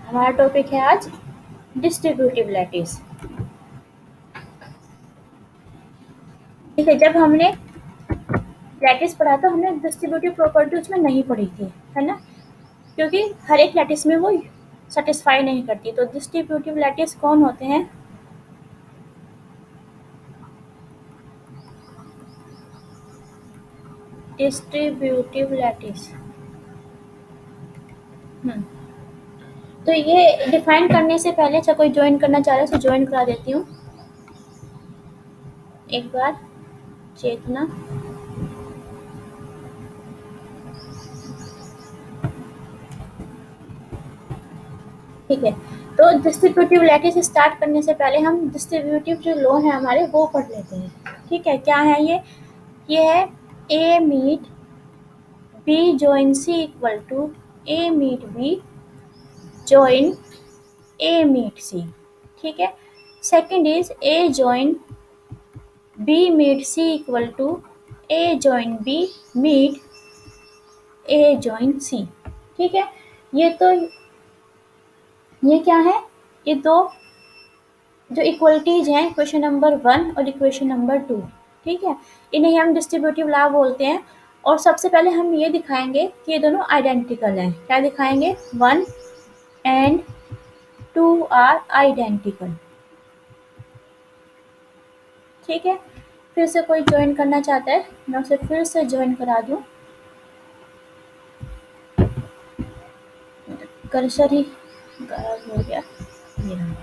हमारा टॉपिक है आज डिस्ट्रीब्यूटिव लैटिस। ठीक है, जब हमने लैटिस पढ़ा तो हमने डिस्ट्रीब्यूटिव प्रॉपर्टी उसमें नहीं पढ़ी थी, है ना, क्योंकि हर एक लैटिस में वो सेटिस्फाई नहीं करती। तो डिस्ट्रीब्यूटिव लैटिस कौन होते हैं? Distributive lattice. तो ये डिफाइन करने से पहले, अच्छा कोई ज्वाइन करना चाह रहा है तो ज्वाइन करा देती हूँ एक बार। चेतना, ठीक है। तो डिस्ट्रीब्यूटिव लैटिस स्टार्ट करने से पहले हम डिस्ट्रीब्यूटिव जो लॉ है हमारे वो पढ़ लेते हैं। ठीक है, क्या है ये है A meet B join C equal to A meet B join A meet C। ठीक है। Second is A join B meet C equal to A join B meet A join C। ठीक है। ये क्या है? ये दो जो इक्वलिटीज हैं, इक्वेशन नंबर 1 और इक्वेशन नंबर 2। ठीक है, इन्हें हम डिस्ट्रीब्यूटिव लॉ बोलते हैं। और सबसे पहले हम ये दिखाएंगे कि ये दोनों आइडेंटिकल हैं। क्या दिखाएंगे? 1 एंड 2 आर आइडेंटिकल। ठीक है, फिर से कोई ज्वाइन करना चाहता है, मैं उसे फिर से ज्वाइन करा दूं। कर्सर ही गायब हो गया। ये रहा।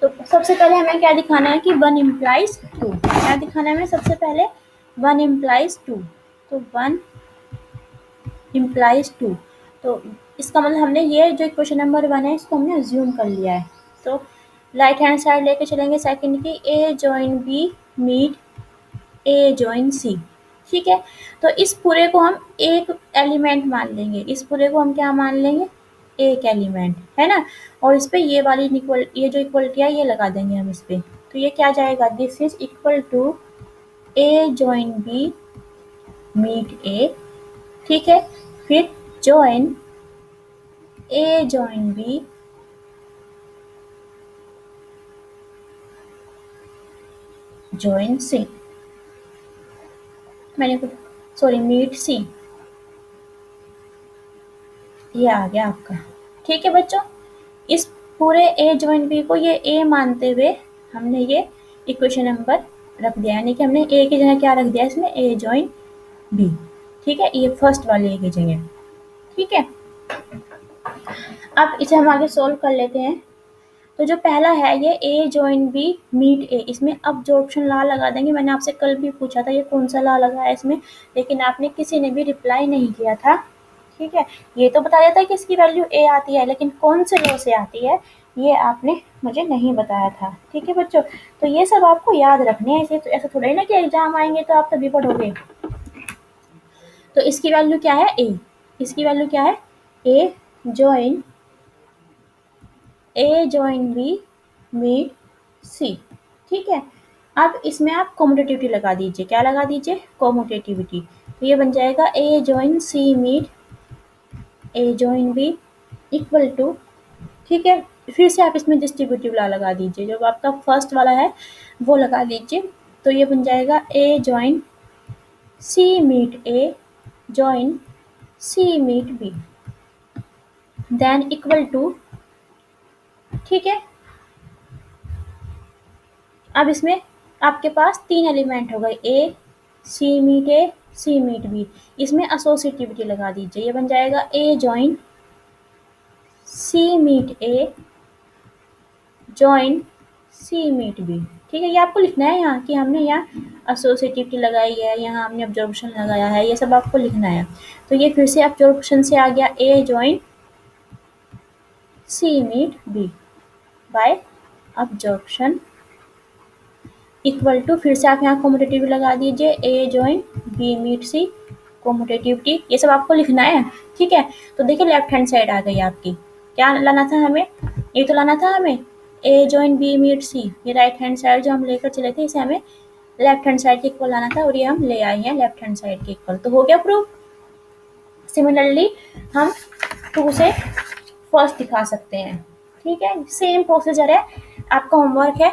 तो सबसे पहले हमें क्या दिखाना है कि 1 इम्प्लाइज 2। क्या दिखाना है हमें? सबसे पहले 1 इम्प्लाइज 2। तो 1 इम्प्लाइज 2। तो इसका मतलब हमने ये जो इक्वेशन नंबर 1 है इसको हमने अज्यूम कर लिया है। तो राइट हैंड साइड लेके चलेंगे सेकंड की, A join B meet A join C। ठीक है, तो इस पूरे को हम एक एलिमेंट मान लेंगे। इस पूरे को हम क्या मान लेंगे? एक एलिमेंट, है ना। और इस पे ये वाली ये जो इक्वलिटी है ये लगा देंगे हम इस पे। तो ये क्या जाएगा? This is equal to A join B meet A। ठीक है, फिर join A join B join C। मैंने सॉरी मीट C, ये आ गया आपका। ठीक है बच्चों, इस पूरे A जॉइन B को ये A मानते हुए हमने ये इक्वेशन नंबर रख दिया, यानी कि हमने A की जगह क्या रख दिया इसमें? A join B। ठीक है, ये फर्स्ट वाले A की जगह। ठीक है, अब इसे हम आगे सोल्व कर लेते हैं। तो जो पहला है ये A join B meet A, इसमें अब्जॉर्प्शन लॉ लगा देंगे। मैंने आपसे कल भी पूछा था ये कौन सा लॉ लगा है इसमें, लेकिन आपने किसी ने भी रिप्लाई नहीं किया था। ठीक है, ये तो बता देता है कि इसकी वैल्यू A आती है, लेकिन कौन से लॉ से आती है ये आपने मुझे नहीं बताया था। ठीक है बच्चों, तो ये सब आपको याद रखने हैं। ऐसे तो ऐसा थोड़ा ही ना कि एग्जाम आएंगे तो आप तभी पढ़ोगे। तो इसकी वैल्यू क्या है? A। इसकी वैल्यू क्या है? A join B meet C। ठीक है, अब इसमें आप कॉम्यूटेटिविटी लगा दीजिए। क्या लगा दीजिए? कॉम्यूटेटिविटी। तो ये बन जाएगा A join C meet A join B equal to, ठीक है, फिर से आप इसमें डिस्ट्रीब्यूटिव लॉ लगा दीजिए। जो आपका फर्स्ट वाला है वो लगा दीजिए। तो ये बन जाएगा A join C meet A join C meet B then equal to, ठीक है, अब इसमें आपके पास 3 एलिमेंट हो गए, A C meet A C meet B। इसमें एसोसिएटिविटी लगा दीजिए। ये बन जाएगा A join C meet A join C meet B। ठीक है, ये आपको लिखना है यहाँ कि हमने यहाँ एसोसिएटिविटी लगाई है, यहाँ हमने ऑब्जर्वेशन लगाया है, ये सब आपको लिखना है। तो ये फिर से ऑब्जर्वेशन से आ गया A join C meet B by observation equal to, फिर से आप यहाँ कॉम्यूटेटिव लगा दीजिए A join B meet C commutativity. ये सब आपको लिखना है। ठीक है, तो देखिए लेफ्ट हैंड साइड आ गई आपकी। क्या लाना था हमें? ये तो लाना था हमें A join B meet C। ये राइट हैंड साइड जो हम लेकर चले थे इसे हमें लेफ्ट हैंड साइड के इक्वल आना था और ये हम ले आए हैं लेफ्ट हैंड साइड के इक्वल, तो हो गया प्रूफ। सिमिलरली हम 2 से फर्स्ट दिखा सकते हैं, ठीक है। सेम प्रोसीजर है, आपका होमवर्क है,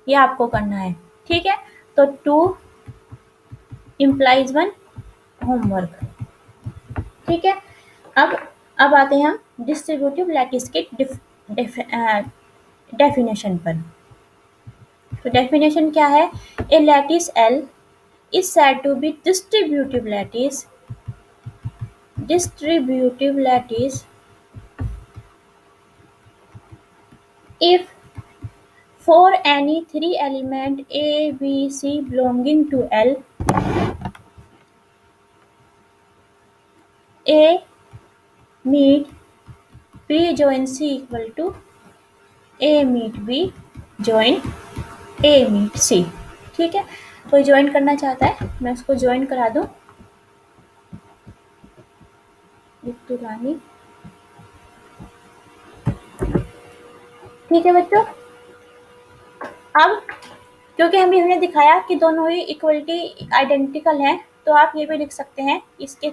ये आपको करना है, ठीक है। तो 2 इम्प्लाइज 1 होमवर्क, ठीक है। अब आते हैं हम डिस्ट्रीब्यूटिव लैटिस के डेफिनेशन पर। तो डेफिनेशन क्या है? ए lattice L is said to be distributive lattice if for any 3 element A, B, C belonging to L, A meet B join C equal to A meet B join A meet C, ठीक है। कोई join करना चाहता है, मैं उसको join करा दूं। रानी, ठीक है बच्चों। अब क्योंकि हमने दिखाया कि दोनों ही इक्वलिटी आइडेंटिकल हैं, तो आप ये भी लिख सकते हैं इसके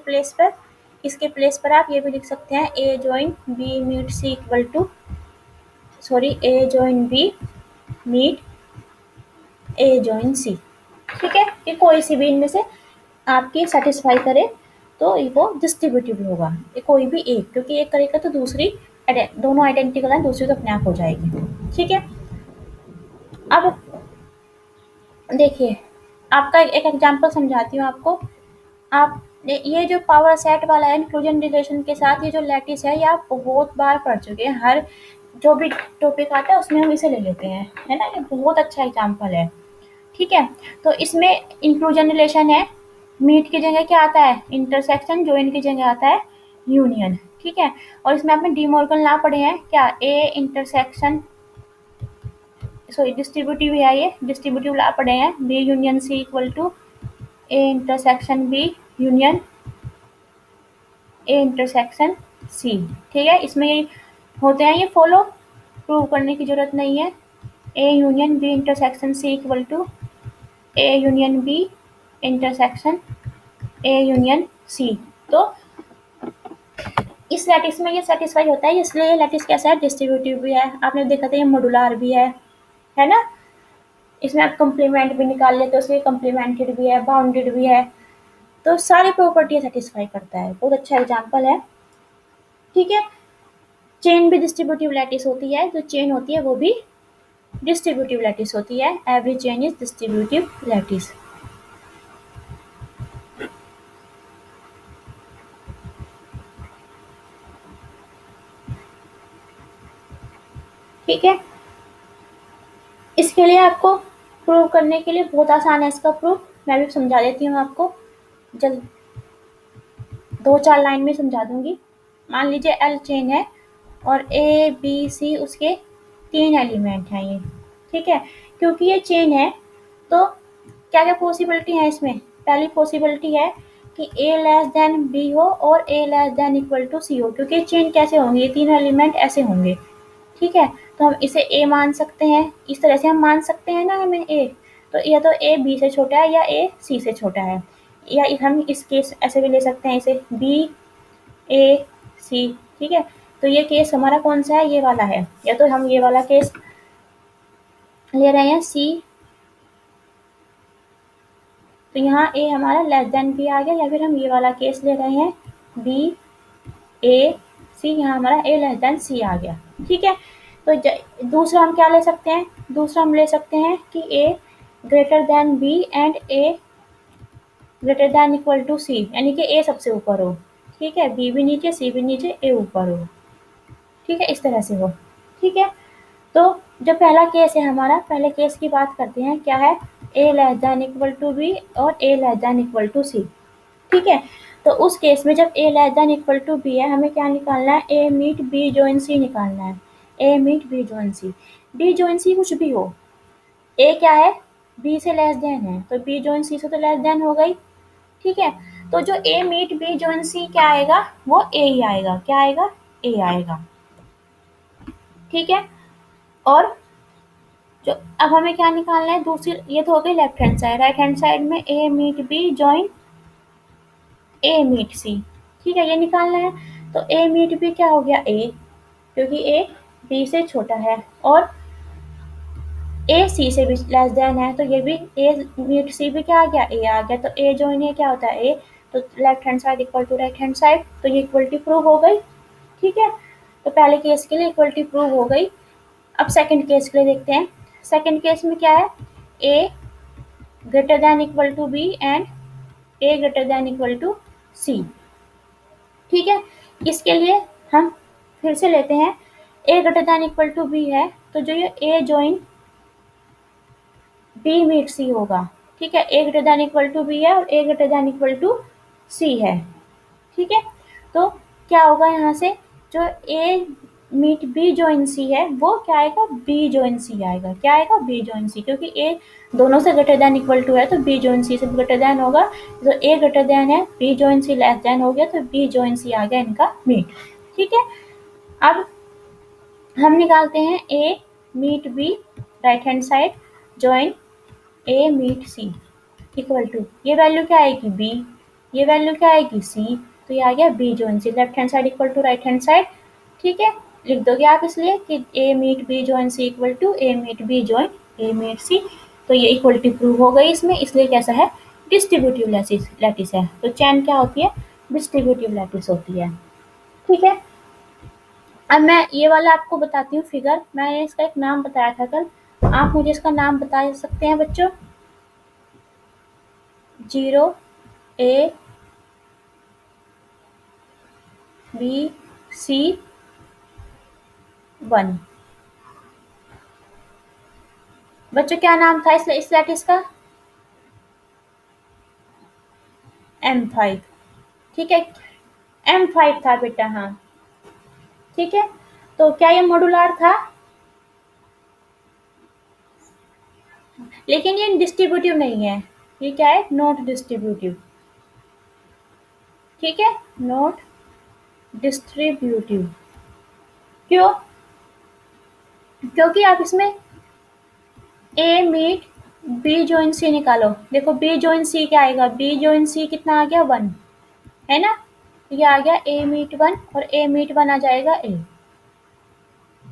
प्लेस पर आप ये भी लिख सकते हैं A join B meet C equal to A join B meet A join C, ठीक है। ये कोई सी भी इनमें से आपकी सेटिस्फाई करे तो वो डिस्ट्रीब्यूटिव होगा, ये कोई भी एक, क्योंकि एक करेगा तो दूसरी दोनों आइडेंटिकल है, दूसरी तो अपने आप हो जाएगी, ठीक है। अब देखिए, आपका एक एग्जांपल समझाती हूँ आपको। आप ये जो पावर सेट वाला है इंक्लूजन रिलेशन के साथ, ये जो लैटिस है ये आप बहुत बार पढ़ चुके हैं, हर जो भी टॉपिक आता है उसमें हम इसे ले लेते हैं, है ना। ये बहुत अच्छा एग्जांपल है, ठीक है। तो इसमें इंक्लूजन रिलेशन है, मीट की जगह क्या आता है? इंटरसेक्शन, जॉइन की जगह आता है यूनियन, ठीक है। और इसमें आपने डी मॉर्गन लॉ पढ़े हैं क्या? ए इंटरसेक्शन डिस्ट्रीब्यूटिव है, ये डिस्ट्रीब्यूटिव लॉ पढ़े हैं, B union C equal to A intersection B union A intersection C, ठीक है। इसमें ये होते हैं, ये फॉलो प्रूव करने की जरूरत नहीं है। A union B intersection C equal to A union B intersection A union C. तो इस लैटिस में ये सेटिस्फाई होता है, इसलिए ये लैटिस कैसा है? डिस्ट्रीब्यूटिव भी है। आपने देखा था ये मॉड्यूलर भी है ना। इसमें आप कम्प्लीमेंट भी निकाल लेते हो, इसलिए कम्प्लीमेंटेड भी है, बाउंडेड भी है, तो सारी प्रॉपर्टी सेटिस्फाई करता है। बहुत अच्छा एग्जाम्पल है, ठीक है। चेन भी डिस्ट्रीब्यूटिव लैटिस होती है, जो चेन होती है वो भी डिस्ट्रीब्यूटिव लैटिस होती है। Every chain is distributive lattice, ठीक है। इसके लिए आपको प्रूव करने के लिए बहुत आसान है इसका प्रूफ, मैं भी समझा देती हूँ आपको, जल्द 2-4 लाइन में समझा दूंगी। मान लीजिए एल चेन है और ए बी सी उसके 3 एलिमेंट हैं ये, ठीक है। क्योंकि ये चेन है तो क्या क्या पॉसिबिलिटी है इसमें? पहली पॉसिबिलिटी है कि ए लेस देन बी हो और A less than equal to सी हो, क्योंकि चेन कैसे होंगे? ये तीनों एलिमेंट ऐसे होंगे, ठीक है। तो हम इसे ए मान सकते हैं, इस तरह से हम मान सकते हैं ना हमें ए, तो या तो ए बी से छोटा है या ए सी से छोटा है, या हम इस केस ऐसे भी ले सकते हैं इसे बी ए सी, ठीक है। तो ये केस हमारा कौन सा है? ये वाला है, या तो हम ये वाला केस ले रहे हैं सी, तो यहाँ ए हमारा लेस देन बी आ गया, या फिर हम ये वाला केस ले रहे हैं बी ए सी, यहाँ हमारा ए लेस देन सी आ गया, ठीक है। तो दूसरा हम क्या ले सकते हैं? दूसरा हम ले सकते हैं कि A greater than B and A greater than equal to C, यानी कि ए सबसे ऊपर हो, ठीक है, बी भी नीचे सी भी नीचे ए ऊपर हो, ठीक है, इस तरह से हो, ठीक है। तो जो पहला केस है हमारा, पहले केस की बात करते हैं, क्या है? A less than equal to B और A less than equal to C, ठीक है। तो उस केस में जब A less than equal to B है, हमें क्या निकालना है? A meet B join C निकालना है। A meet B join C, B join C कुछ भी हो, ए क्या है? बी से लेस देन है, तो बी जॉइन सी से तो लेस देन हो गई, ठीक है। तो जो ए मीट बी जॉइन सी क्या आएगा? वो ए ही आएगा, क्या आएगा? ए आएगा, ठीक है। और जो अब हमें क्या निकालना है, दूसरी ये तो हो गई left hand side, right hand side में A meet B join A meet C, ठीक है, ये निकालना है। तो ए मीट बी क्या हो गया, ए, क्योंकि ए बी से छोटा है और ए सी से भी लेस देन है, तो ये भी ए मीट सी भी क्या आ गया, ए आ गया। तो ए जॉइन ए क्या होता है, ए, तो left hand side equal to right hand side, तो ये इक्वलिटी प्रूव हो गई, ठीक है। तो पहले केस के लिए इक्वलिटी प्रूव हो गई। अब सेकंड केस के लिए देखते हैं। सेकंड केस में क्या है, A greater than equal to B and A greater than equal to C, ठीक है। इसके लिए हम फिर से लेते हैं, A greater than equal to B है, तो जो ये A join B meet C होगा, ठीक है। A greater than equal to B है और A greater than equal to C है, ठीक है। तो क्या होगा यहाँ से, जो ए मीट बी जॉइन सी है वो क्या आएगा, बी जॉइन सी आएगा, क्या आएगा, बी जॉइन सी, क्योंकि ए दोनों से ग्रेटर देन इक्वल टू है तो बी जॉइन सी से ग्रेटर देन होगा। तो ए ग्रेटर देन है, बी जॉइन सी लेस देन हो गया, तो बी जॉइन सी आ गया इनका मीट, ठीक है। अब हम निकालते हैं A meet B right hand side join A meet C equal to, ये वैल्यू क्या आएगी, बी, ये वैल्यू क्या आएगी, सी, तो ये आ गया B join C, left hand side equal to right hand side, ठीक है। लिख दोगे आप इसलिए कि A meet B join C equal to A meet B join A meet C, तो ये इक्वलिटी प्रूव हो गई इसमें, इसलिए कैसा है, डिस्ट्रीब्यूटिव लैटिस है। तो चैन क्या होती है, डिस्ट्रीब्यूटिव लैटिस होती है, ठीक है। अब मैं ये वाला आपको बताती हूँ फिगर, मैंने इसका एक नाम बताया था कल, आप मुझे इसका नाम बता सकते हैं बच्चों, 0 ए बी सी 1, बच्चों क्या नाम था इस लैटिस का, M5, ठीक है, M5 था बेटा, हाँ, ठीक है। तो क्या ये मॉड्यूलर था, लेकिन ये डिस्ट्रीब्यूटिव नहीं है, ये क्या है, नॉट डिस्ट्रीब्यूटिव, ठीक है, नॉट डिस्ट्रीब्यूटिव। क्यों, क्योंकि आप इसमें ए मीट बी जॉइन सी निकालो, देखो बी जॉइन सी क्या आएगा, बी जॉइन सी कितना आ गया, 1 है ना, ये आ गया ए मीट 1 और ए मीट 1 आ जाएगा ए,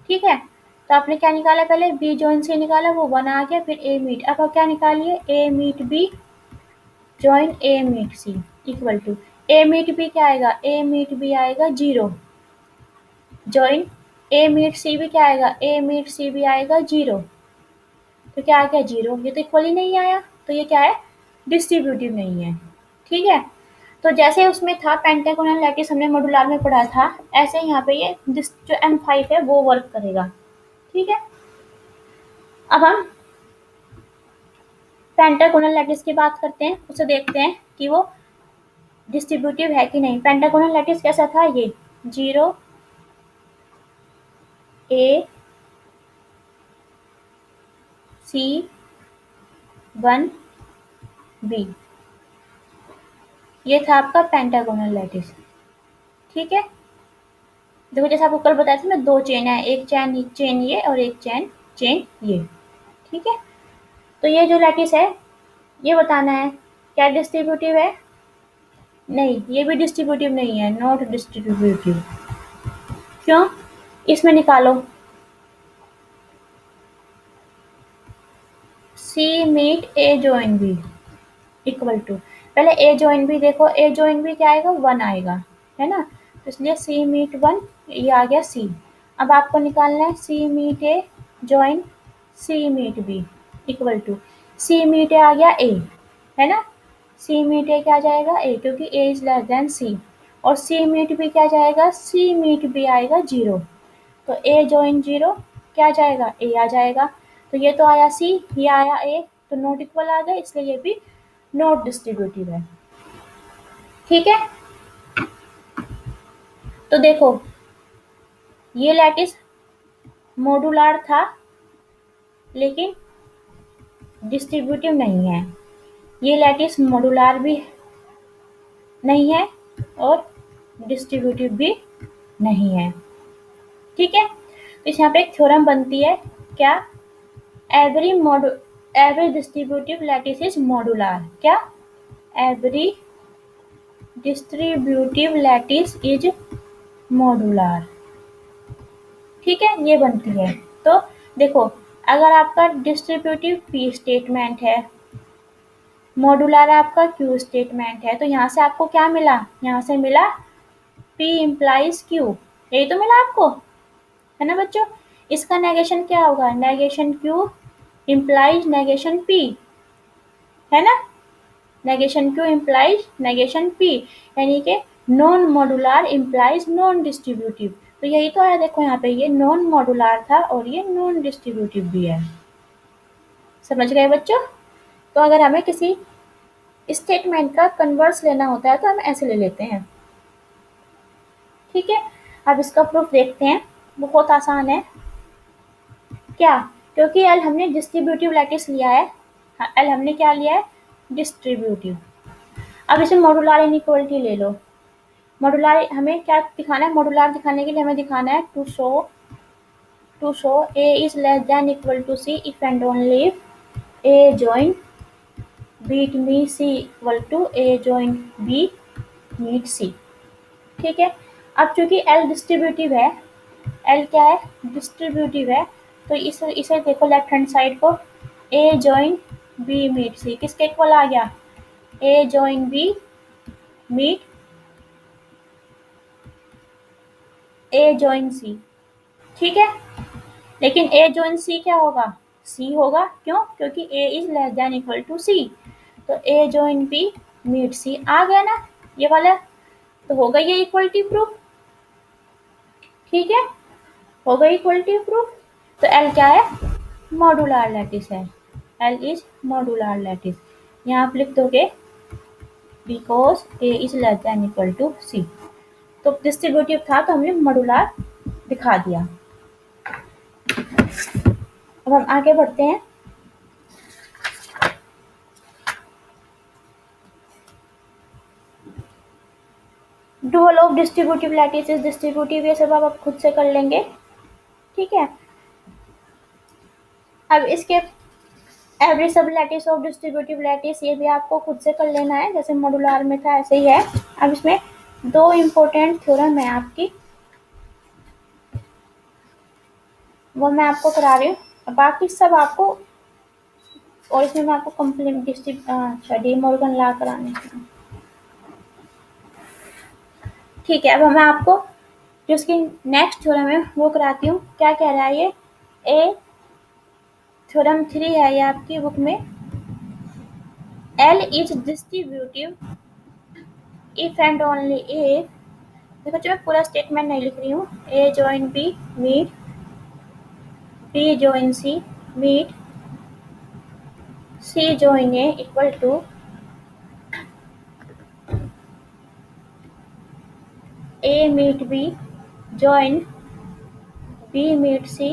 ठीक है। तो आपने क्या निकाला, पहले बी जॉइन सी निकाला, वो 1 आ गया, फिर ए मीट, अब आप क्या निकालिए, A meet B join A meet C equal to, A meet B क्या आएगा, ए मीट बी आएगा 0 जॉइन ए मीट सी भी क्या आएगा, ए मीट सी भी आएगा 0, तो क्या आ गया 0, ये तो इक्वल ही नहीं आया, तो ये क्या है, डिस्ट्रीब्यूटिव नहीं है, ठीक है। तो जैसे उसमें था पेंटागोनल लैटिस हमने मॉड्यूलर में पढ़ा था, ऐसे यहाँ पे ये जो M5 है वो वर्क करेगा, ठीक है। अब हम पेंटागोनल लैटिस की बात करते हैं, उसे देखते हैं कि वो डिस्ट्रीब्यूटिव है कि नहीं। पेंटागोनल लैटिस कैसा था, ये 0 ए सी 1 बी, ये था आपका पेंटागोनल लैटिस, ठीक है। देखो जैसे आपको कल बताया था ना, 2 चेन है, एक चेन ये और एक चेन ये, ठीक है। तो ये जो लैटिस है ये बताना है क्या डिस्ट्रीब्यूटिव है, नहीं, ये भी डिस्ट्रीब्यूटिव नहीं है, नॉट डिस्ट्रीब्यूटिव। क्यों, इसमें निकालो C meet A join B equal to, पहले ए जॉइन बी देखो, ए जॉइन बी क्या आएगा, 1 आएगा, है ना, तो इसलिए सी मीट 1, ये आ गया सी। अब आपको निकालना है C meet A join C meet B equal to, C meet A आ गया ए, है ना, सी मीट ए क्या जाएगा, ए, क्योंकि ए इज लेस देन सी, और सी मीट बी क्या जाएगा, सी मीट बी आएगा 0, तो ए जॉइन 0 क्या जाएगा, ए आ जाएगा, तो ये तो आया सी, ये आया ए, तो नॉट इक्वल आ गए, इसलिए ये भी नॉट डिस्ट्रीब्यूटिव है, ठीक है। तो देखो ये लैटिस मॉड्यूलर था लेकिन डिस्ट्रीब्यूटिव नहीं है, ये लैटिस मॉड्यूलर भी नहीं है और डिस्ट्रीब्यूटिव भी नहीं है, ठीक है। तो यहाँ पे एक थ्योरम बनती है, क्या, every distributive lattice is modular. क्या? Every distributive lattice is modular. ठीक है, ये बनती है। तो देखो, अगर आपका डिस्ट्रीब्यूटिव पी स्टेटमेंट है, मॉडुलर आपका क्यू स्टेटमेंट है, तो यहाँ से आपको क्या मिला? यहाँ से मिला P इम्प्लाइज Q। यही तो मिला आपको, है ना बच्चों? इसका नेगेशन क्या होगा? Negation Q implies negation P, है ना? Negation Q implies negation P, यानी कि non modular implies non distributive. तो यही तो है, देखो यहाँ पे ये नॉन मॉडुलर था और ये नॉन डिस्ट्रीब्यूटिव भी है। समझ गए बच्चों? तो अगर हमें किसी स्टेटमेंट का कन्वर्स लेना होता है तो हम ऐसे ले लेते हैं। ठीक है, अब इसका प्रूफ देखते हैं, बहुत आसान है। क्या? क्योंकि एल हमने डिस्ट्रीब्यूटिव लैटिस लिया है, एल हमने क्या लिया है? डिस्ट्रीब्यूटिव। अब इसे मॉडुलर इनइक्वालिटी ले लो। मॉडुलर हमें क्या दिखाना है? मॉडुलर दिखाने के लिए हमें दिखाना है to show A is less than equal to C if and only A join B meet C equal to A join B meet C. ठीक है, अब चूंकि एल डिस्ट्रीब्यूटिव है, एल क्या है? डिस्ट्रीब्यूटिव है, तो इसे देखो लेफ्ट हैंड साइड को, ए जॉइन बी मीट सी किसके इक्वल आ गया? ए join B meet A join C. ठीक है, लेकिन ए जॉइन सी क्या होगा? सी होगा। क्यों? क्योंकि A is less than equal to C. तो A join B meet C आ गया ना ये वाला, तो होगा ये इक्वलिटी प्रूफ। ठीक है, हो गई इक्वलिटी प्रूफ। तो एल क्या है? मॉडुलर लैटिस है। L is modular lattice. यहाँ आप लिख दोगे because A is less than equal to C. तो डिस्ट्रीब्यूटिव था तो हमने मॉडुलर दिखा दिया। अब हम आगे बढ़ते हैं। Dual of distributive lattice is distributive, ये सब आप खुद से कर लेंगे। ठीक है, अब इसके एवरी सब लैटिस ऑफ डिस्ट्रीब्यूटिव लैटिस, ये भी आपको खुद से कर लेना है, जैसे मॉडुलर में था ऐसे ही है। अब इसमें दो इम्पोर्टेंट थ्योरम है आपकी, वो मैं आपको करा रही हूँ, बाकी सब आपको, और इसमें मैं आपको कंप्लीट अच्छा डी मॉर्गन ला कराने का। ठीक है, अब मैं आपको जो उसकी नेक्स्ट थ्योरम है वो कराती हूँ। क्या कह रहा है ये? ए थ्योरम 3 है ये आपकी बुक में। L is distributive if and only if, देखो जो मैं पूरा स्टेटमेंट नहीं लिख रही हूँ, A join B meet B join C meet C join A equal to A meet B join B meet C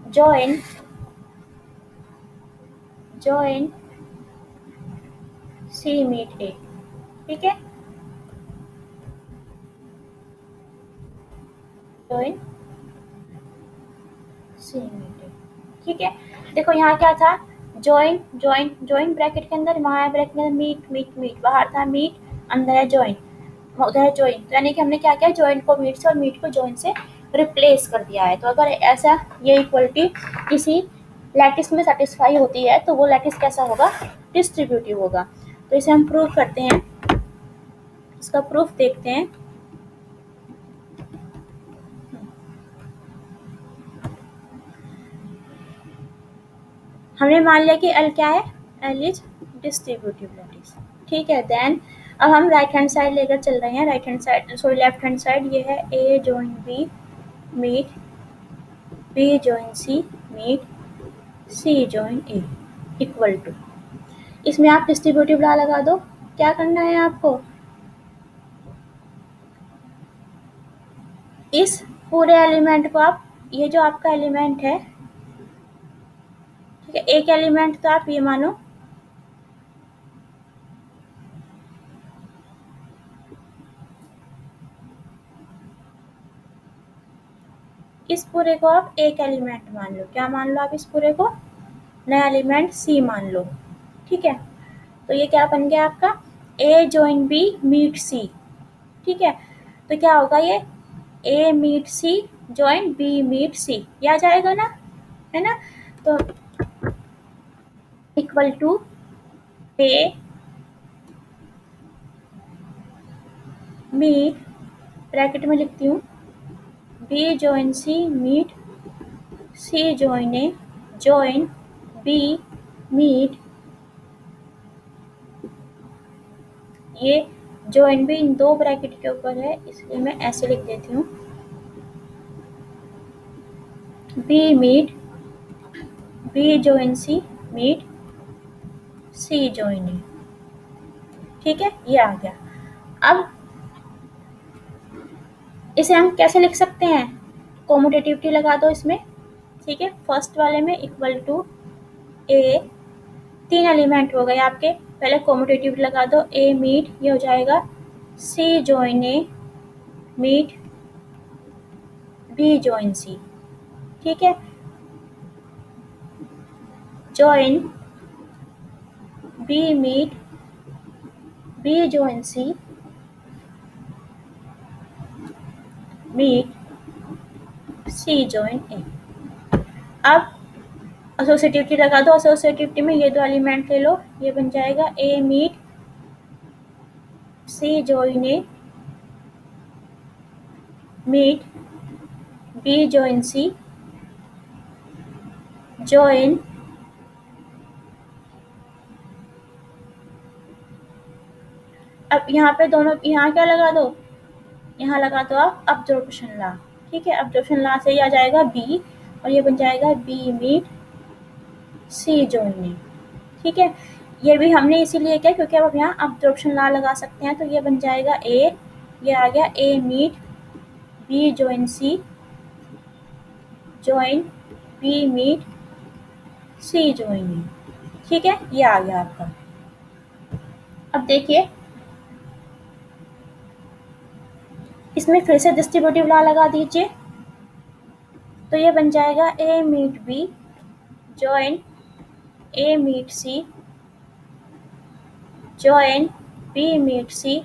join C meet A. ठीक है, जॉइन सी मीट ए। ठीक है, देखो यहाँ क्या था? जॉइन जॉइन जॉइन ब्रैकेट के अंदर, वहाँ है ब्रैकेट के अंदर मीट मीट मीट, बाहर था मीट, अंदर है जॉइन, उधर है जॉइन। तो यानी कि हमने क्या किया? जॉइन को मीट से और मीट को जॉइन से रिप्लेस कर दिया है। तो अगर ऐसा ये इक्वलिटी किसी लैटिस में सेटिस्फाई होती है तो वो लैटिस कैसा होगा? डिस्ट्रीब्यूटिव होगा। तो इसे हम प्रूव करते हैं, इसका प्रूफ देखते हैं। हमने मान लिया कि एल क्या है? L is distributive lattice. ठीक है, देन अब हम राइट हैंड साइड लेकर चल रहे हैं। Right hand side sorry left hand side, ये है A join B meet B join C meet C join A equal to, इसमें आप डिस्ट्रीब्यूटिव लॉ लगा दो। क्या करना है आपको? इस पूरे एलिमेंट को आप, ये जो आपका एलिमेंट है, ठीक है, एक एलिमेंट तो आप ये मानो, इस पूरे को आप एक एलिमेंट मान लो। क्या मान लो आप इस पूरे को? नया एलिमेंट सी मान लो। ठीक है, तो ये क्या बन गया आपका? A join B meet C. ठीक है, तो क्या होगा ये? A meet C join B meet C, ये आ जाएगा ना, है ना? तो equal to A meet, bracket में लिखती हूँ, B join C meet C join A join B meet, ये जॉइन बी इन दो ब्रैकेट के ऊपर है इसलिए मैं ऐसे लिख देती हूँ, B meet B join C meet C join A. ठीक है, ये आ गया। अब इसे हम कैसे लिख सकते हैं? कॉम्यूटेटिविटी लगा दो इसमें। ठीक है, फर्स्ट वाले में इक्वल टू ए, तीन एलिमेंट हो गए आपके, पहले कॉम्यूटेटिविटी लगा दो, ए मीट, ये हो जाएगा C join A meet B join C. ठीक है, join B meet B join C meet C join A. अब एसोसिएटिविटी लगा दो, एसोसिएटिविटी में ये दो एलिमेंट ले लो, ये बन जाएगा A meet C join A meet B join C join, अब यहाँ पे दोनों, यहाँ क्या लगा दो? यहाँ लगा दो आप अब्जॉर्प्शन लॉ। ठीक है, अब्जॉर्प्शन लॉ से ही आ जाएगा बी, और ये बन जाएगा B meet C join A. ठीक है, ये भी हमने इसीलिए किया क्योंकि अब यहाँ अब्जॉर्प्शन लॉ लगा सकते हैं, तो ये बन जाएगा ए, ये आ गया A meet B join C join B meet C join A. ठीक है, ये आ गया आपका। अब देखिए इसमें फिर से डिस्ट्रीब्यूटिव लॉ लगा दीजिए, तो ये बन जाएगा A meet B join A meet C join B meet C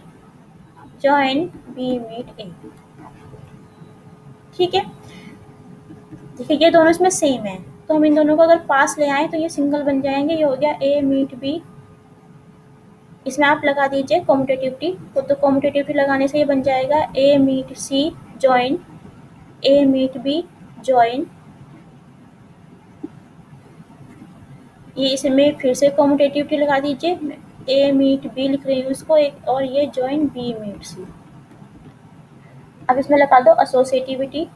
join B meet A. ठीक है, देखिए ये दोनों इसमें सेम है, तो हम इन दोनों को अगर पास ले आए तो ये सिंगल बन जाएंगे। ये हो गया ए मीट बी, इसमें आप लगा दीजिए कॉम्यूटेटिविटी, तो कॉम्यूटेटिविटी लगाने से ये बन जाएगा A meet C join A meet B join, ये इसमें फिर से कॉम्यूटेटिविटी लगा दीजिए, ए मीट बी लिख रही हूँ इसको एक, और ये जॉइन बी मीट सी। अब इसमें लगा दो associativity,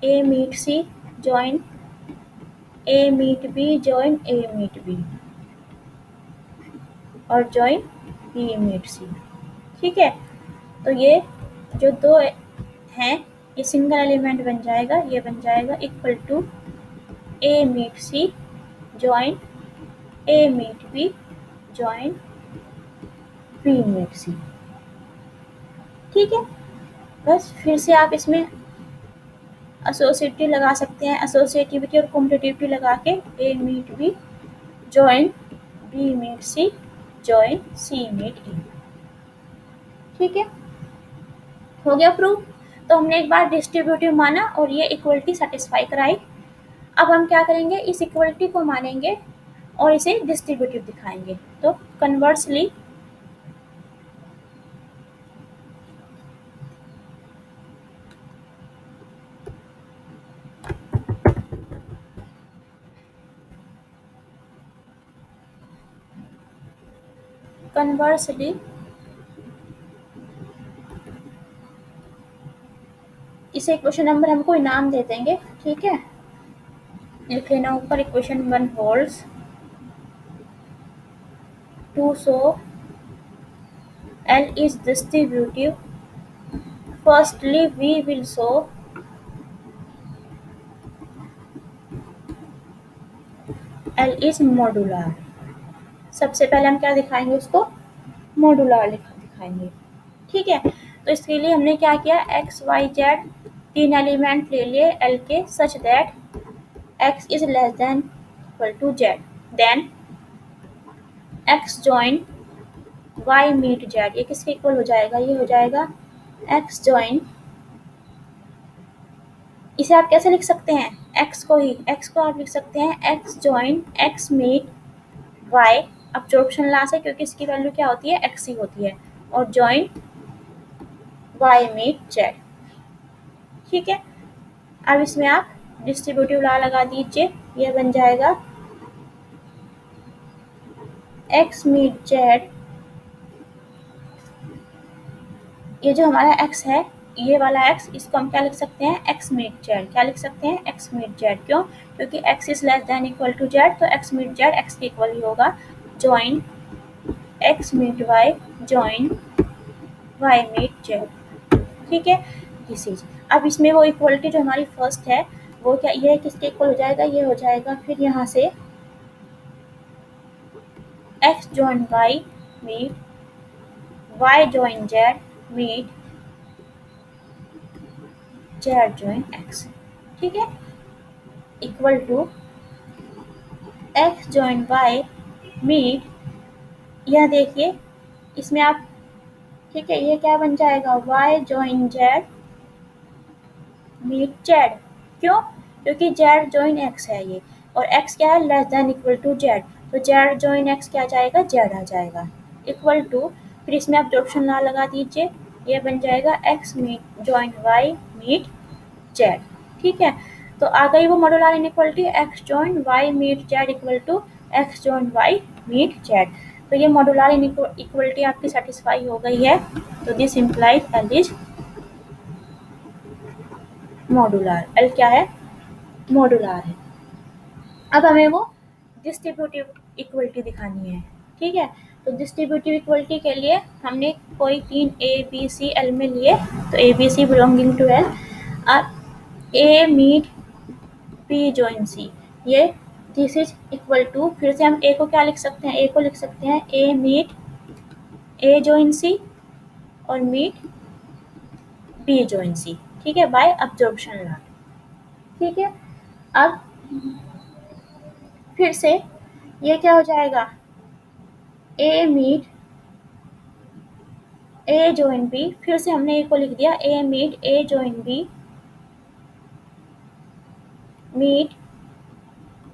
A meet C join A meet B join A meet B और जॉइन बी मीट सी। ठीक है, तो ये जो दो हैं ये सिंगल एलिमेंट बन जाएगा, ये बन जाएगा equal to A meet C join A meet B join B meet C. ठीक है, बस फिर से आप इसमें एसोसिएटिव लगा सकते हैं, एसोसिएटिविटी और कॉम्पिटिटिविटी लगा के A meet B join B meet C join C meet A. ठीक है, हो गया प्रूव। तो हमने एक बार डिस्ट्रीब्यूटिव माना और ये इक्वलिटी सेटिस्फाई कराई। अब हम क्या करेंगे, इस इक्वलिटी को मानेंगे और इसे डिस्ट्रीब्यूटिव दिखाएंगे। तो कन्वर्सली इसे इक्वेशन नंबर हम कोई नाम दे देंगे। ठीक है, लिख लेना ऊपर equation 1 holds too so L is distributive. Firstly, we will show L is modular. सबसे पहले हम क्या दिखाएंगे, उसको मॉडुलर दिखाएंगे। ठीक है, तो इसके लिए हमने क्या किया, एक्स वाई जेड तीन एलिमेंट ले लिए एल के such that X is less than equal to Z, then X join Y meet Z, ये किसके इक्वल हो जाएगा, ये हो जाएगा एक्स जॉइन, इसे आप कैसे लिख सकते हैं, एक्स को आप लिख सकते हैं X join X meet Y, absorption laws है क्योंकि इसकी वैल्यू क्या होती है, एक्स ही होती है, और जॉइन वाई मीट जेड। ठीक है, अब इसमें आप डिस्ट्रीब्यूटिव लॉ लगा दीजिए, ये बन जाएगा एक्स मीट जेड, ये जो हमारा एक्स है, ये वाला एक्स, इसको हम क्या लिख सकते हैं, एक्स मीट जेड, क्या लिख सकते हैं, एक्स मीट जेड, क्यों, क्योंकि X is less than equal to Z, तो एक्स मीट जेड एक्स के इक्वल ही होगा, join X meet Y join Y meet Z. ठीक है, दिस इज, अब इसमें वो इक्वलिटी जो हमारी फर्स्ट है वो क्या, ये किसके इक्वल हो जाएगा, ये हो जाएगा फिर यहाँ से X join Y meet Y join Z meet Z join X. ठीक है, equal to X join Y meet, यह देखिए इसमें आप, ठीक है, ये क्या बन जाएगा, Y join Z meet Z, क्यों, क्योंकि जेड जॉइन एक्स है ये, और एक्स क्या है, less than equal to Z, तो जेड जॉइन एक्स क्या जाएगा, जेड आ जाएगा, इक्वल टू, फिर इसमें आप ऑप्शन ना लगा दीजिए, ये बन जाएगा X meet join Y meet Z. ठीक है, तो आ गई वो modular inequality X join Y meet Z equal to X join Y meet Z, तो ये मॉडुलर इनइक्वालिटी आपकी सेटिस्फाई हो गई है, तो this implies L is modular, L क्या है, मॉडुलर है। अब हमें वो डिस्ट्रीब्यूटिव इक्वलिटी दिखानी है। ठीक है, तो डिस्ट्रीब्यूटिव इक्वलिटी के लिए हमने कोई तीन ए बी सी एल में लिए, तो A B C belonging to L, अब A meet B join C, ये दिस इज इक्वल टू, फिर से हम ए को क्या लिख सकते हैं, ए को लिख सकते हैं A meet A join C और मीट बी जॉइन सी। ठीक है, बाय अब्जॉर्प्शन लॉ। ठीक है, अब फिर से ये क्या हो जाएगा, A meet A join B, फिर से हमने ए को लिख दिया A meet A join B meet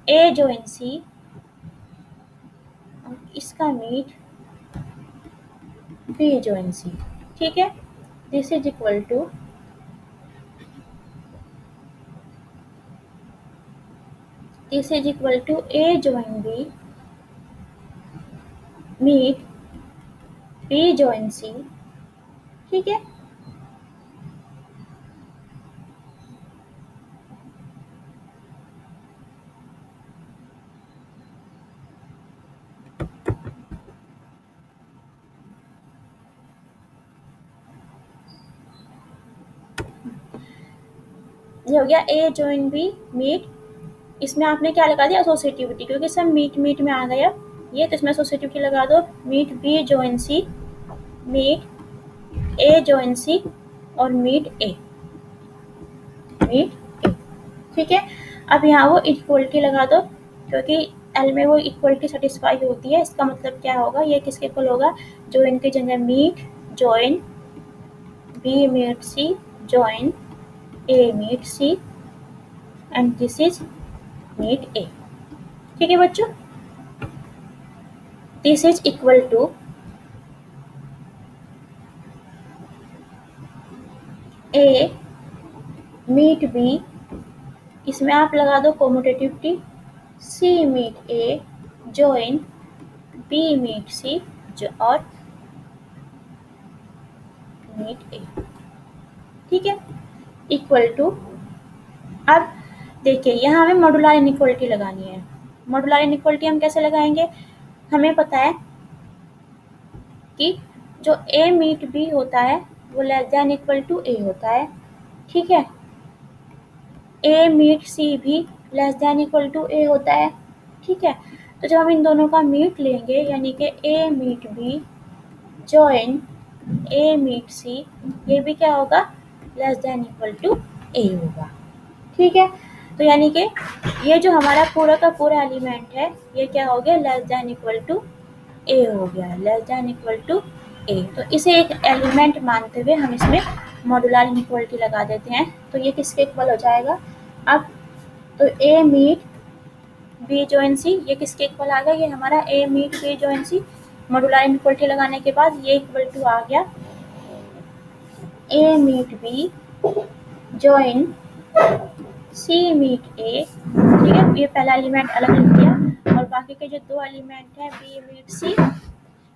A join C, और इसका मीट बी जॉइन सी। ठीक है, this is equal to A join B meet B join C. ठीक है, ये हो गया ए जॉइन बी मीट, इसमें आपने क्या लगा दिया, एसोसिएटिविटी, क्योंकि सब मीट मीट में आ गया ये, तो इसमें एसोसिएटिविटी लगा दो, meet B join C meet A join C और मीट ए। ठीक है, अब यहाँ वो इक्वलिटी लगा दो, क्योंकि एल में वो इक्वलिटी सेटिस्फाई होती है, इसका मतलब क्या होगा, ये किसके इक्वल होगा, जो इनके जगह meet join B meet C join A meet C and this is meet A. ठीक है बच्चों, this is equal to A meet B, इसमें आप लगा दो commutativity, C meet A join B meet C और मीट ए। ठीक है, इक्वल टू, अब देखिए यहाँ हमें मॉडुलर इनइक्वालिटी लगानी है। मॉडुलर इनइक्वालिटी हम कैसे लगाएंगे, हमें पता है कि जो ए मीट बी होता है वो less than equal to A होता है। ठीक है, ए मीट सी भी less than equal to A होता है। ठीक है, तो जब हम इन दोनों का मीट लेंगे, यानी कि A meet B join A meet C, ये भी क्या होगा, less than equal to A होगा। ठीक है, तो यानी कि ये जो हमारा पूरा का पूरा एलिमेंट है ये क्या हो गया, लेस देन इक्वल टू ए हो गया, लेस देन इक्वल टू ए। तो इसे एक एलिमेंट मानते हुए हम इसमें मॉड्यूलर इनइक्वालिटी लगा देते हैं। तो ये किसके इक्वल हो जाएगा अब, तो ए मीट बी जॉइन सी, ये किसके इक्वल आ गया, ये हमारा ए मीट बी जॉइन सी। मॉड्यूलर इनइक्वालिटी लगाने के बाद ये इक्वल टू आ गया A meet B join C meet A. ठीक है, ये पहला एलिमेंट अलग लिख दिया और बाकी के जो दो एलिमेंट हैं बी मीट सी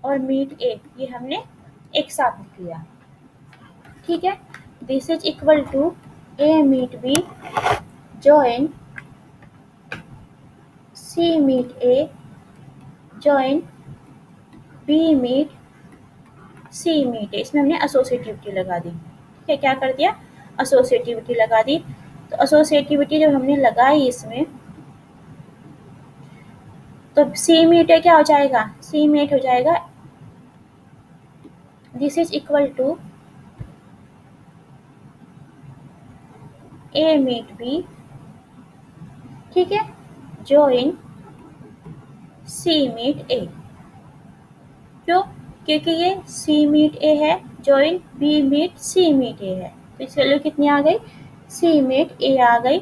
और मीट ए ये हमने एक साथ लिख लिया। ठीक है, this is equal to A meet B join C meet A join B meet C meet A. इसमें हमने एसोसिएटिविटी लगा दी। ठीक है, क्या कर दिया, एसोसिएटिविटी लगा दी। तो एसोसिएटिविटी जब हमने लगाई इसमें तो सी मीट ए क्या हो जाएगा, सी मीट हो जाएगा this is equal to A meet B, ठीक है, जॉइन सी मीट ए। क्यों, क्योंकि ये सी मीट ए है, join B meet C meet ए है। तो इस वैल्यू कितनी आ गई, सी मीट ए आ गई।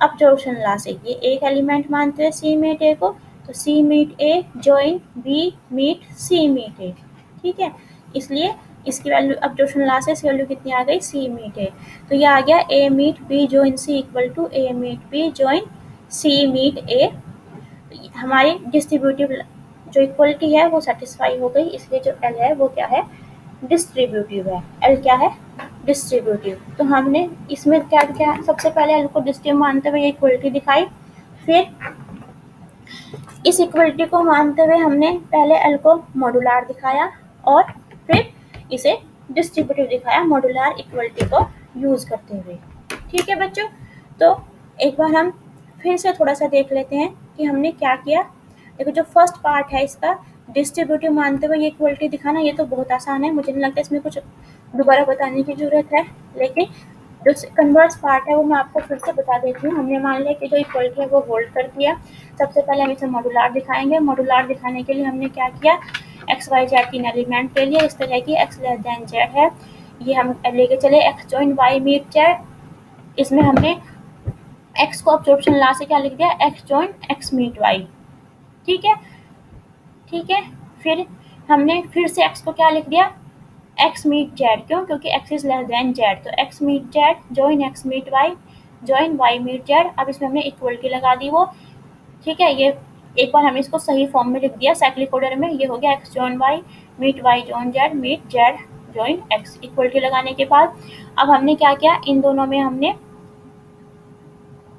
अब्जॉर्प्शन लॉ से ये एक एलिमेंट मानते हैं सी मीट ए को, तो सी meet A join B meet C meet A. ठीक है, इसलिए इसकी वैल्यू अब्जॉर्प्शन लॉ से इसकी वैल्यू कितनी आ गई, सी मीट ए। तो ये आ गया A meet B join C equal to A meet B join C meet A. हमारी डिस्ट्रीब्यूटिव जो इक्वलिटी है वो सेटिस्फाई हो गई, इसलिए जो एल है वो क्या है, डिस्ट्रीब्यूटिव है। एल क्या है, डिस्ट्रीब्यूटिव। तो हमने इसमें क्या क्या, सबसे पहले एल को डिस्ट्रीब्यूटिव मानते हुए इक्वलिटी दिखाई, फिर इस इक्वलिटी को मानते हुए हमने पहले एल को मॉड्यूलर दिखाया और फिर इसे डिस्ट्रीब्यूटिव दिखाया मॉड्यूलर इक्वलिटी को यूज करते हुए। ठीक है बच्चों, तो एक बार हम फिर से थोड़ा सा देख लेते हैं कि हमने क्या किया। देखो जो फर्स्ट पार्ट है इसका डिस्ट्रीब्यूटिव मानते हुए ये इक्वलिटी दिखाना, ये तो बहुत आसान है, मुझे नहीं लगता इसमें कुछ दोबारा बताने की जरूरत है। लेकिन जो कन्वर्स पार्ट है वो मैं आपको फिर से बता देती हूँ। हमने मान लिया कि जो इक्वलिटी है वो होल्ड कर दिया। सबसे पहले हम इसे मॉड्यूलर दिखाएंगे। मॉड्यूलर दिखाने के लिए हमने क्या किया, एक्स वाई जेड तीन एलिमेंट के लिए इस तरह की एक्स लेस देन जेड है, ये हम लेके चले X join Y meet Z. इसमें हमने एक्स को अब्जॉर्प्शन लॉ से क्या लिख दिया, X join X meet Y. ठीक है, ठीक है, फिर हमने फिर से एक्स को क्या लिख दिया, एक्स मीट जेड। क्यों, क्योंकि X is less than Z, तो X meet Z join X meet Y join Y meet Z. अब इसमें हमने इक्वलिटी लगा दी वो। ठीक है, ये एक बार हमने इसको सही फॉर्म में लिख दिया साइक्लिक ऑर्डर में, ये हो गया X join Y meet Y join Z meet Z join X. Equality लगाने के बाद अब हमने क्या किया, इन दोनों में हमने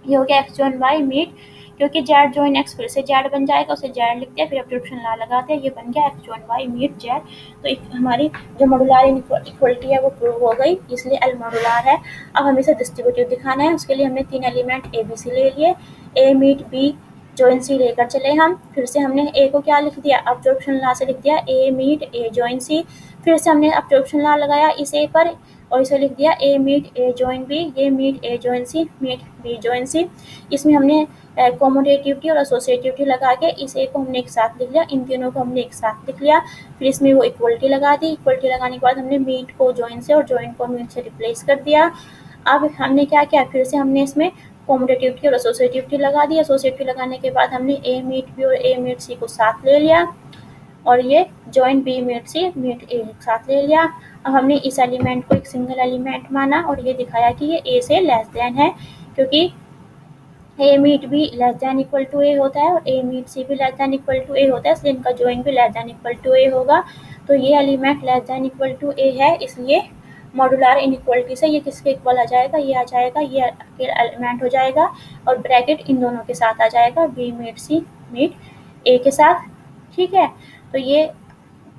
ये हो गया एक्स जॉइन वाई मीट, क्योंकि जेड जॉइन एक्स फिर से जेड बन जाएगा, उसे जेड लिखते हैं, फिर अब्जॉर्प्शन लॉ लगाते हैं, ये बन गया X join Y meet Z. तो हमारी जो मॉड्यूलर इक्वलिटी है वो प्रूव हो गई, इसलिए एल मॉड्यूलर है। अब हमें इसे डिस्ट्रीब्यूटिव दिखाना है, उसके लिए हमने तीन एलिमेंट ए बी सी ले लिए। ए मीट बी जॉइन सी लेकर चले हम, फिर से हमने ए को क्या लिख दिया, अब्जॉर्प्शन लॉ से लिख दिया ए मीट ए जॉइन सी। फिर से हमने अब्जॉर्प्शन लॉ लगाया इस ए पर और इसे लिख दिया A meet A join B, ये meet A join C meet B join सी। इसमें हमने कॉमोडेटिविटी और एसोसिएटिविटी लगा के इस ए को हमने एक साथ लिख लिया, इन तीनों को हमने एक साथ लिख लिया। फिर इसमें वो इक्वलिटी लगा दी, इक्वलिटी लगाने के बाद हमने मीट को जॉइन से और जॉइन को मीट से रिप्लेस कर दिया। अब हमने क्या किया, फिर से हमने इसमें कॉमोडेटिविटी और एसोसिएटिविटी लगा दी। एसोसिएटिविटी लगाने के बाद हमने ए मीट बी और ए मीट सी को साथ ले लिया और ये join B meet C meet ए एक साथ ले लिया। अब हमने इस एलिमेंट को एक सिंगल एलिमेंट माना और ये दिखाया कि ये ए से लेस देन है, क्योंकि A meet B less than equal to A होता है और ए मीट सी भी less than equal to A होता है, इसलिए इनका जॉइन भी less than equal to A होगा। तो ये element less than equal to A है, इसलिए मॉड्यूलर इनइक्वालिटी से ये किसके इक्वल आ जाएगा, ये आ जाएगा, ये एलिमेंट हो जाएगा और ब्रैकेट इन दोनों के साथ आ जाएगा, बी मीट सी मीट ए के साथ। ठीक है, तो ये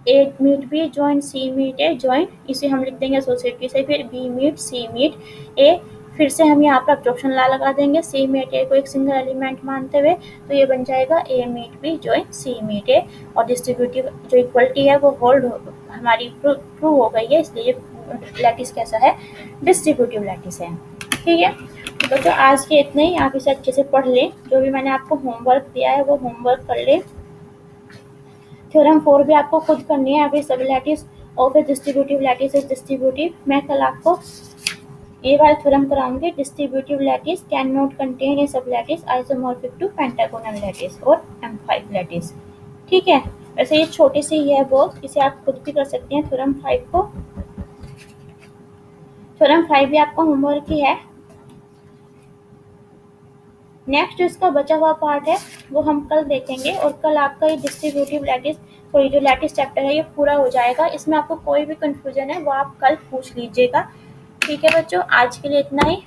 A meet B join C meet A join, इसे हम लिख देंगे एसोसिएटिव से, फिर बी मीट सी मीट ए। फिर से हम यहाँ पर अब्जॉर्प्शन लॉ लगा देंगे सी मीट ए को एक सिंगल एलिमेंट मानते हुए, तो ये बन जाएगा A meet B join C meet ए। और डिस्ट्रीब्यूटिव जो इक्वलिटी है वो होल्ड हमारी प्रूव हो गई है, इसलिए लैटिस कैसा है, डिस्ट्रीब्यूटिव लैटिस है। ठीक है, तो बच्चों आज के इतना ही। आप इसे अच्छे से पढ़ लें, जो भी मैंने आपको होमवर्क दिया है वो होमवर्क कर लें। थ्योरम 4 भी आपको खुद करनी है। अभी सब लैटिस और फिर डिस्ट्रीब्यूटिव लैटिस इज डिस्ट्रीब्यूटिव। मैं कल आपको ये वाला थ्योरम कराऊंगी, distributive lattice can not contain a sub lattice isomorphic to pentagonal lattice और M5 लैटिस। ठीक है, वैसे ये छोटी सी है बहुत, इसे आप खुद भी कर सकते हैं थ्योरम 5 को। थ्योरम 5 भी आपका होमवर्क ही है। नेक्स्ट जो इसका बचा हुआ पार्ट है वो हम कल देखेंगे, और कल आपका ये डिस्ट्रीब्यूटिव लैटिस और ये जो लैटिस चैप्टर है ये पूरा हो जाएगा। इसमें आपको कोई भी कंफ्यूजन है वो आप कल पूछ लीजिएगा। ठीक है बच्चों, आज के लिए इतना ही।